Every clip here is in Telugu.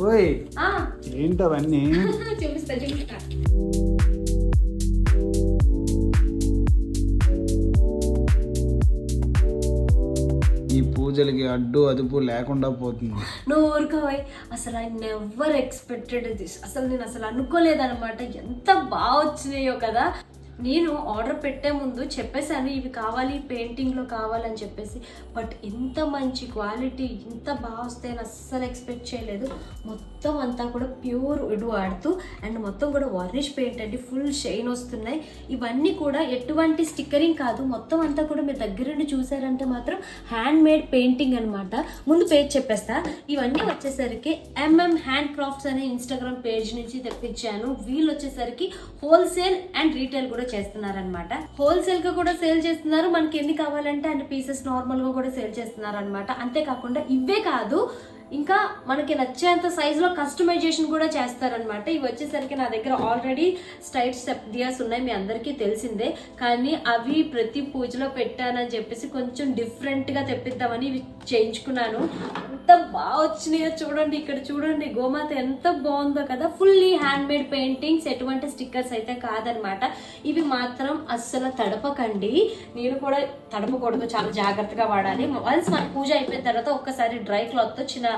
ఓయ్ ఏంటవన్నీ? చూపిస్తా. ఈ పూజలకి అడ్డు అదుపు లేకుండా పోతుంది. నువ్వు ఊరుకోవై. అసలు ఐ నెవర్ ఎక్స్పెక్టెడ్ దిస్. అసలు నేను అనుకోలేదన్నమాట. ఎంత బాగా వచ్చినాయో కదా. నేను ఆర్డర్ పెట్టే ముందు చెప్పేశాను ఇవి కావాలి, పెయింటింగ్లో కావాలని చెప్పేసి. బట్ ఇంత మంచి క్వాలిటీ, ఇంత బాగా వస్తాయని అస్సలు ఎక్స్పెక్ట్ చేయలేదు. మొత్తం అంతా కూడా ప్యూర్ వుడ్ వాడుతూ అండ్ మొత్తం కూడా వార్నిష్ పెయింట్ అండి. ఫుల్ షైన్ వస్తున్నాయి. ఇవన్నీ కూడా ఎటువంటి స్టిక్కరింగ్ కాదు. మొత్తం అంతా కూడా మీరు దగ్గర నుండి చూసారంటే మాత్రం హ్యాండ్ మేడ్ పెయింటింగ్ అనమాట. ముందు పేజ్ చెప్పేస్తా. ఇవన్నీ వచ్చేసరికి హ్యాండ్ క్రాఫ్ట్స్ అనే ఇన్స్టాగ్రామ్ పేజ్ నుంచి తెప్పించాను. వీళ్ళు వచ్చేసరికి హోల్సేల్ అండ్ రీటైల్ కూడా చేస్తున్నారనమాట. హోల్సేల్ గా కూడా సేల్ చేస్తున్నారు. మనకి ఎన్ని కావాలంటే అన్ని పీసెస్ నార్మల్ గా కూడా సేల్ చేస్తున్నారు అనమాట. అంతేకాకుండా ఇవే కాదు, ఇంకా మనకి నచ్చేంత సైజులో కస్టమైజేషన్ కూడా చేస్తారనమాట. ఇవి వచ్చేసరికి నా దగ్గర ఆల్రెడీ స్ట్రైట్ స్టెప్ దియాస్ ఉన్నాయి, మీ అందరికీ తెలిసిందే. కానీ అవి ప్రతి పూజలో పెట్టానని చెప్పేసి కొంచెం డిఫరెంట్గా తెప్పిద్దామని ఇవి చేయించుకున్నాను. ఎంత బాగా వచ్చినాయో చూడండి. ఇక్కడ చూడండి గోమాత ఎంత బాగుందో కదా. ఫుల్లీ హ్యాండ్ మేడ్ పెయింటింగ్స్, ఎటువంటి స్టిక్కర్స్ అయితే కాదనమాట. ఇవి మాత్రం అస్సలు తడపకండి. నేను కూడా తడపకూడదు, చాలా జాగ్రత్తగా వాడాలి. వన్స్ మన పూజ అయిపోయిన తర్వాత ఒక్కసారి డ్రై క్లాత్తో చిన్న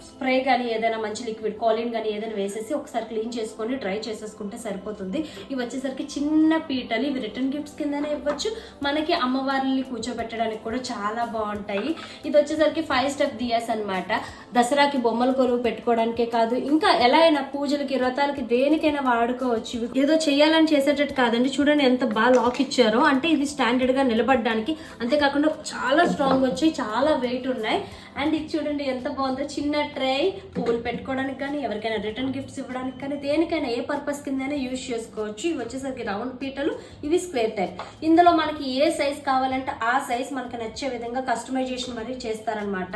స్ప్రే కానీ ఏదైనా మంచి లిక్విడ్ కాలిన్ కానీ ఏదైనా వేసేసి ఒకసారి క్లీన్ చేసుకొని డ్రై చేసేసుకుంటే సరిపోతుంది. ఇవి వచ్చేసరికి చిన్న పీటలు. ఇవి రిటర్న్ గిఫ్ట్స్ కిందనే ఇవ్వచ్చు. మనకి అమ్మవారిని కూర్చోబెట్టడానికి కూడా చాలా బాగుంటాయి. ఇది వచ్చేసరికి 5 స్టెప్ దియాస్ అనమాట. దసరాకి బొమ్మల కొలువు పెట్టుకోవడానికే కాదు, ఇంకా ఎలా అయినా పూజలకి, వ్రతాలకి, దేనికైనా వాడుకోవచ్చు. ఏదో చేయాలని చేసేటట్టు కాదండి. చూడండి ఎంత బాగా లాక్ ఇచ్చారో. అంటే ఇది స్టాండర్డ్ గా నిలబడడానికి. అంతేకాకుండా చాలా స్ట్రాంగ్ వచ్చాయి, చాలా వెయిట్ ఉన్నాయి. అండ్ ఇది చూడండి ఎంత బాగుందో. చిన్న ట్రే, పువ్వులు పెట్టుకోవడానికి కానీ, ఎవరికైనా రిటర్న్ గిఫ్ట్స్ ఇవ్వడానికి కానీ, దేనికైనా ఏ పర్పస్ కిందైనా యూజ్ చేసుకోవచ్చు. ఇవి వచ్చేసరికి రౌండ్ పీటలు, ఇవి స్క్వేర్ టైప్. ఇందులో మనకి ఏ సైజ్ కావాలంటే ఆ సైజ్ మనకి నచ్చే విధంగా కస్టమైజేషన్ మరి చేస్తారనమాట.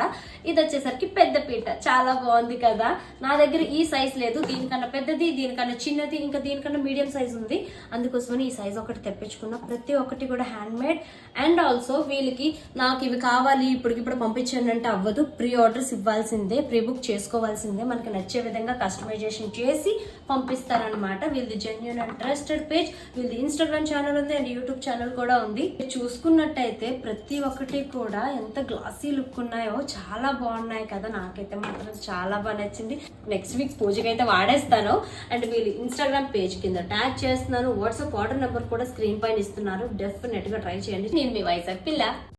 ఇది వచ్చేసరికి పెద్ద పీట, చాలా బాగుంది కదా. నా దగ్గర ఈ సైజ్ లేదు, దీనికన్నా పెద్దది, దీనికన్నా చిన్నది, ఇంకా దీనికన్నా మీడియం సైజ్ ఉంది. అందుకోసమని ఈ సైజ్ ఒకటి తెప్పించుకున్నా. ప్రతి ఒక్కటి కూడా హ్యాండ్ మేడ్. అండ్ ఆల్సో వీళ్ళకి నాకు ఇవి కావాలి ఇప్పటికిప్పుడు పంపించండి అంటే అవ్వదు. ప్రీ ఆర్డర్స్ ఇవ్వాల్సిందే, ప్రీ బుక్ చేసుకోవాల్సిందే. మనకి నచ్చే విధంగా కస్టమైజేషన్ చేసి పంపిస్తారనమాట. వీళ్ళది జెన్యూన్ అండ్ ట్రస్టెడ్ పేజ్. వీళ్ళది ఇన్స్టాగ్రామ్ ఛానల్ ఉంది అండ్ యూట్యూబ్ ఛానల్ కూడా ఉంది. చూసుకున్నట్టయితే ప్రతి ఒక్కటి కూడా ఎంత గ్లాసీ లుక్ ఉన్నాయో, చాలా బాగున్నాయి కదా. నాకైతే మాత్రం చాలా బాగా నచ్చింది. నెక్స్ట్ వీక్ పూజకి అయితే వాడేస్తాను. అండ్ వీళ్ళు ఇన్స్టాగ్రామ్ పేజ్ కింద ట్యాగ్ చేస్తున్నాను. వాట్సాప్ ఆర్డర్ నెంబర్ కూడా స్క్రీన్ పైన ఇస్తున్నారు. డెఫినెట్ గా ట్రై చేయండి. నేను మీ వైజాగ్ పిల్ల.